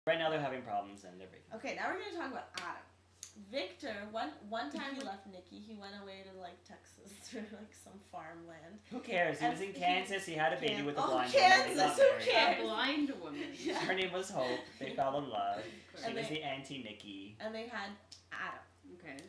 Right now they're having problems and they're breaking. Okay, now we're going to talk about Adam. Victor, one time he left Nikki. He went away to like Texas or like some farmland. Who cares? He was in Kansas. He had a baby with a blind Kansas, woman. who cares? A blind woman. Yeah. Her name was Hope. They fell in love. She was the anti-Nikki. And they had Adam. Okay.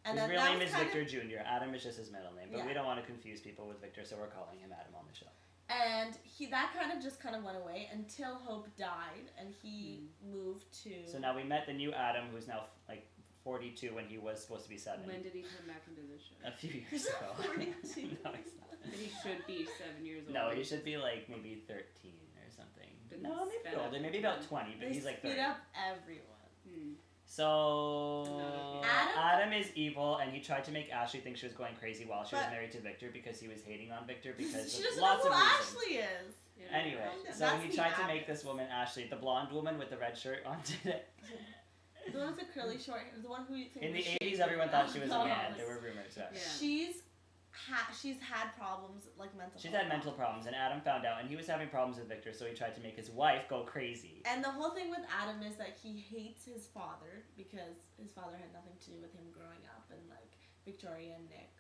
And his real name is Victor Jr. Adam is just his middle name, but we don't want to confuse people with Victor, so we're calling him Adam on the show. And that just went away until Hope died, and he moved to. So now we met the new Adam, who's now like 42 when he was supposed to be 7. When did he come back into the show? A few years ago. 42. No, he's not. He should be 7 years old. No, he should be like maybe 13 or something. No, maybe older, maybe about 20, but he's like 30. They split up everyone. So Adam is evil, and he tried to make Ashley think she was going crazy while she was married to Victor because he was hating on Victor because she of doesn't lots know of who reasons. Ashley is. Yeah. Anyway, so he tried to make this woman Ashley, the blonde woman with the red shirt on today. The one with the curly short hair, the one who in the 80s, everyone thought she was a man. There were rumors. Yeah. She's had problems like mental. She's had mental problems, and Adam found out, and he was having problems with Victor, so he tried to make his wife go crazy. And the whole thing with Adam is that he hates his father because his father had nothing to do with him growing up, and like Victoria and Nick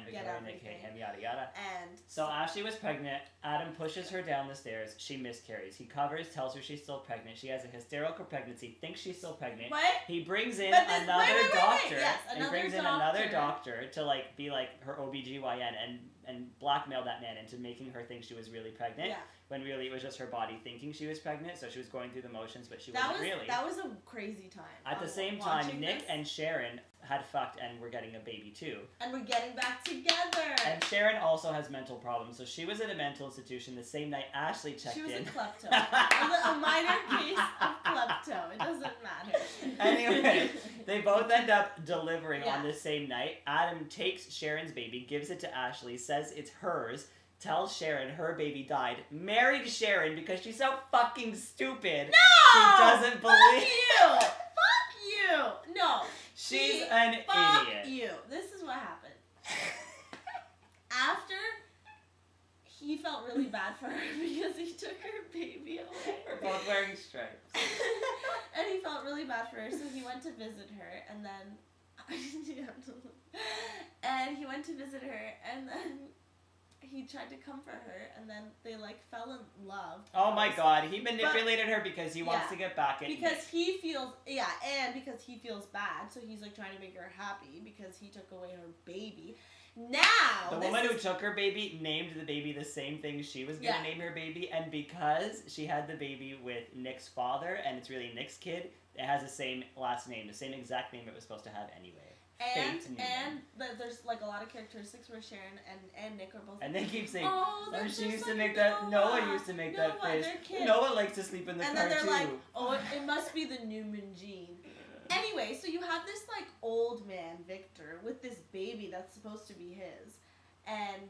Victoria and Nick hate him, yada yada. And so Ashley was pregnant. Adam pushes her down the stairs. She miscarries. He covers, tells her she's still pregnant. She has a hysterical pregnancy, thinks she's still pregnant. What? He brings in another doctor. Yes, he brings in another doctor to be like her OBGYN and blackmail that man into making her think she was really pregnant. Yeah. When really it was just her body thinking she was pregnant, so she was going through the motions, but she wasn't really. That was a crazy time. At the same time, Nick and Sharon had fucked and were getting a baby too. And we're getting back together. And Sharon also has mental problems, so she was at a mental institution the same night Ashley checked in. She was a klepto. a minor case of klepto. It doesn't matter. Anyway, they both end up delivering on the same night. Adam takes Sharon's baby, gives it to Ashley, says it's hers, tells Sharon her baby died, married Sharon because she's so fucking stupid. No! She doesn't believe. Fuck you! Fuck you! No. She's an fuck idiot. You. This is what happened. After he felt really bad for her because he took her baby away. We're both wearing stripes. And he felt really bad for her, so he went to visit her, and then and he went to visit her, and then he tried to comfort her, and then they fell in love. Oh my god, he manipulated her because he wants to get back at because Nick. He feels and because he feels bad, so he's trying to make her happy because he took away her baby. Now the woman who took her baby named the baby the same thing she was gonna name her baby, and because she had the baby with Nick's father and it's really Nick's kid, it has the same last name, the same exact name it was supposed to have anyway. And there's a lot of characteristics where Sharon and Nick are both. And they keep saying, she used to make that. Noah used to make that face. Noah likes to sleep in the car too. And then they're like, it must be the Newman gene. Anyway, so you have this old man Victor with this baby that's supposed to be his, and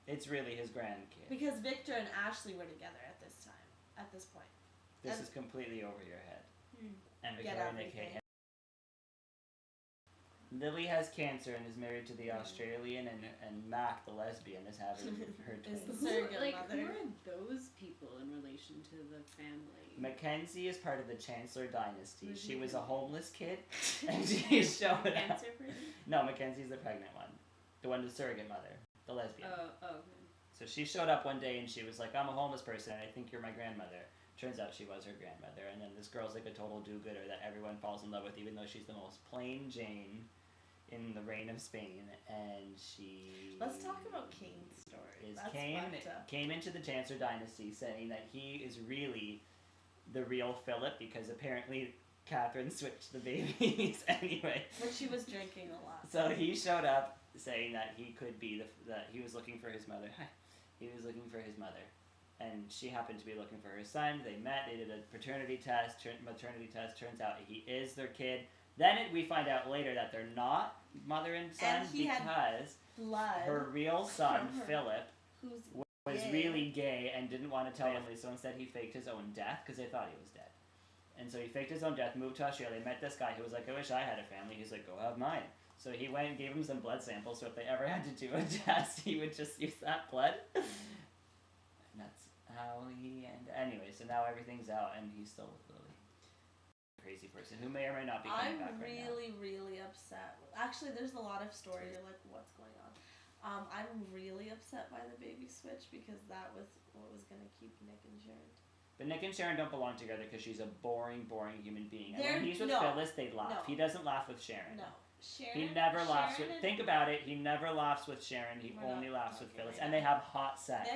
it's really his grandkid. Because Victor and Ashley were together at this point. This is completely over your head. And Victoria and Nick hate him. Lily has cancer and is married to the Australian, and Mac, the lesbian, is having her twins. Who are those people in relation to the family? Mackenzie is part of the Chancellor dynasty. She was a homeless kid, and she showed up. Cancer person? No, Mackenzie's the pregnant one. The one, the surrogate mother. The lesbian. Okay. So she showed up one day and she was like, I'm a homeless person and I think you're my grandmother. Turns out she was her grandmother, and then this girl's a total do-gooder that everyone falls in love with, even though she's the most plain Jane in the reign of Spain, and she... Let's talk about Kane's story. Cain came into the Chancellor dynasty saying that he is really the real Philip, because apparently Catherine switched the babies anyway. But she was drinking a lot. So he showed up saying that he could be that he was looking for his mother. He was looking for his mother. And she happened to be looking for her son. They met. They did a paternity test, maternity test. Turns out he is their kid. Then we find out later that they're not mother and son because her real son, Philip, was really gay and didn't want to tell family. So instead he faked his own death because they thought he was dead. And so he faked his own death, moved to Australia, met this guy who was like, I wish I had a family. He's like, go have mine. So he went and gave him some blood samples, so if they ever had to do a test, he would just use that blood. And that's how he anyway, so now everything's out and he's still with Lily. Crazy person who may or may not be coming back right now. I'm really upset. Actually, there's a lot of story to like what's going on. I'm really upset by the baby switch because that was what was gonna keep Nick and Sharon. But Nick and Sharon don't belong together because she's a boring human being. And They're- when he's with no. Phyllis, they laugh. No. He doesn't laugh with Sharon. No, Sharon. He never laughs with. and- Think about it. He never laughs with Sharon. He We're only not laughs with talking Phyllis, right and now. they have hot sex.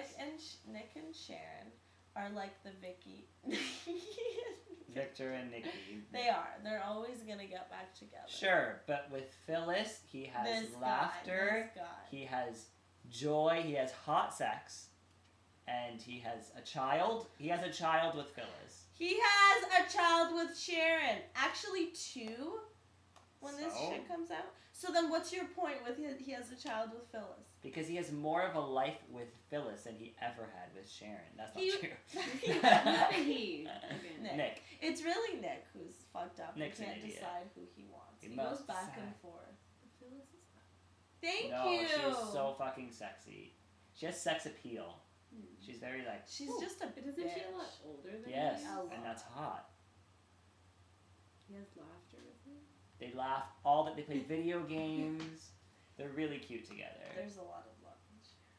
Nick and Sharon are like the Vicky. Victor and Nikki. They are. They're always gonna get back together. Sure, but with Phyllis, he has This laughter. Guy. He has joy. He has hot sex, and he has a child. He has a child with Phyllis. He has a child with Sharon. Actually, 2. When this So? shit comes out. So then, what's your point with he has a child with Phyllis? Because he has more of a life with Phyllis than he ever had with Sharon. That's not true. He. Nick. It's really Nick who's fucked up. Nick's He an can't idiot. decide who he wants. He He goes must back decide. and forth. Phyllis is fun. Thank No, you. she's so fucking sexy. She has sex appeal. She's very like. She's "Ooh." just a But isn't she a lot older than Yes, he? and that's hot. He has laughter with him. They laugh they play video games. They're really cute together. There's a lot of love in Sharon.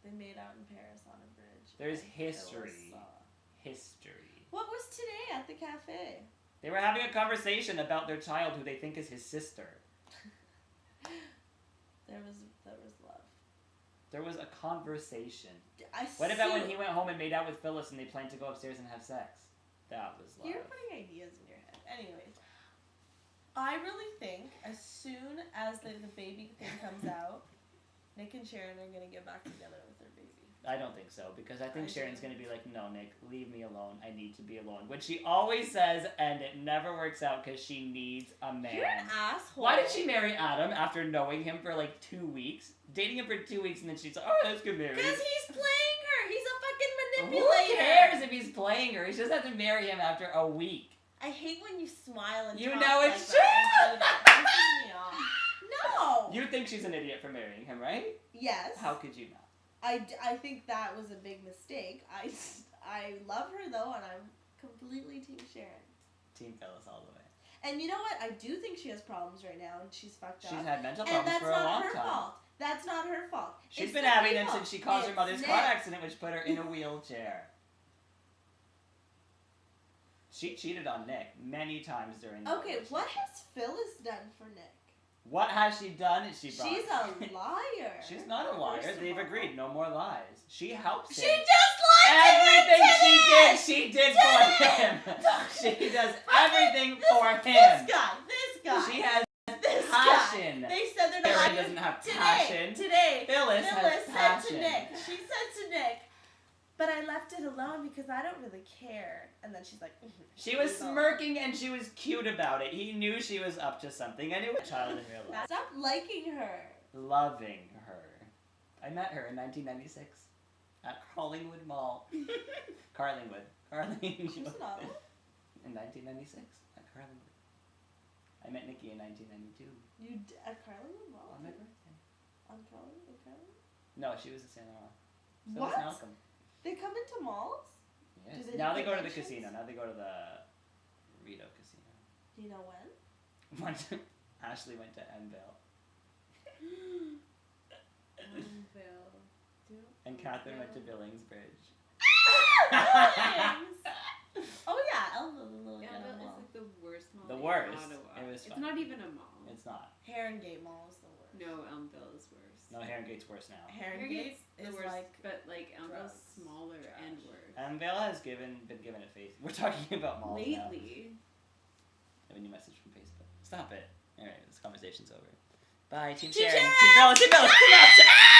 They made out in Paris on a bridge. There's and Phyllis history. saw. History. What was today at the cafe? They were having a conversation about their child who they think is his sister. There was love. There was a conversation. What What about when he went home and made out with Phyllis and they planned to go upstairs and have sex? That was love. You're putting ideas in your head. Anyways, I really think as soon as the baby thing comes out, Nick and Sharon are gonna get back together with their baby. I don't think so, because I think I Sharon's do. going to be like, no, Nick, leave me alone. I need to be alone. Which she always says, and it never works out because she needs a man. You're an asshole. Why did she marry Adam after knowing him for like 2 weeks? Dating him for 2 weeks, and then she's like, oh, let's get married. Because he's playing her. He's a fucking Who manipulator. cares if he's playing her? He just has to marry him after a week. I hate when you smile and You talk know like it's that. It pisses me off. No. You think she's an idiot for marrying him, right? Yes. How could you not? I think that was a big mistake. I love her though, and I'm completely Team Sharon. Team Phyllis all the way. And you know what? I do think she has problems right now, and she's fucked up. She's had mental and problems that's for a long not her time. fault. That's not her fault. She's It's been the having them people. since she caused her It's mother's Nick. car accident, which put her in a wheelchair. She cheated on Nick many times during the Okay, what has Phyllis done for Nick? What has she done? She brought. She's a liar. She's not a liar. First of They've all. agreed. No more lies. She helps She him. just lied Everything to she him did, today! she did for him. She does everything for him. This guy. She has This passion. guy. They said they're Sharon not doesn't have today, passion. Today, Phyllis has said passion. to Nick. She said to Nick, but I left it alone because I don't really care. And then she's like, She was leave it alone. smirking and she was cute about it. He knew she was up to something. I knew a child in real life. Stop liking her. Loving her. I met her in 1996 at Carlingwood Mall. Carlingwood. She was an adult. In 1996 at Carlingwood. I met Nikki in 1992 At Carlingwood Mall? on my birthday. On Carlingwood? No, she was a Santa Ana. So What? was Malcolm. They come into malls? Yes. Do they Now do they go to the conventions? casino. Now they go to the Rito Casino. Do you know when? Ashley went to Enville. And Catherine went to Billingsbridge. Oh yeah, Elmville. Yeah, that was like the worst mall. The in worst. Ottawa. It was It's fun. not even a mall. It's not. Herongate Mall is the worst. No, Elmville is worse. No, Herringate's worse now. Herongate the is worst, like but like Elmville's drugs, smaller trash. and worse. Enville has been given a face. We're talking about malls now. Lately. I have a new message from Facebook. Stop it. Alright, this conversation's over. Bye, Team Team Sharon. Sharon! Team Phyllis. Team Phyllis. Team Phyllis.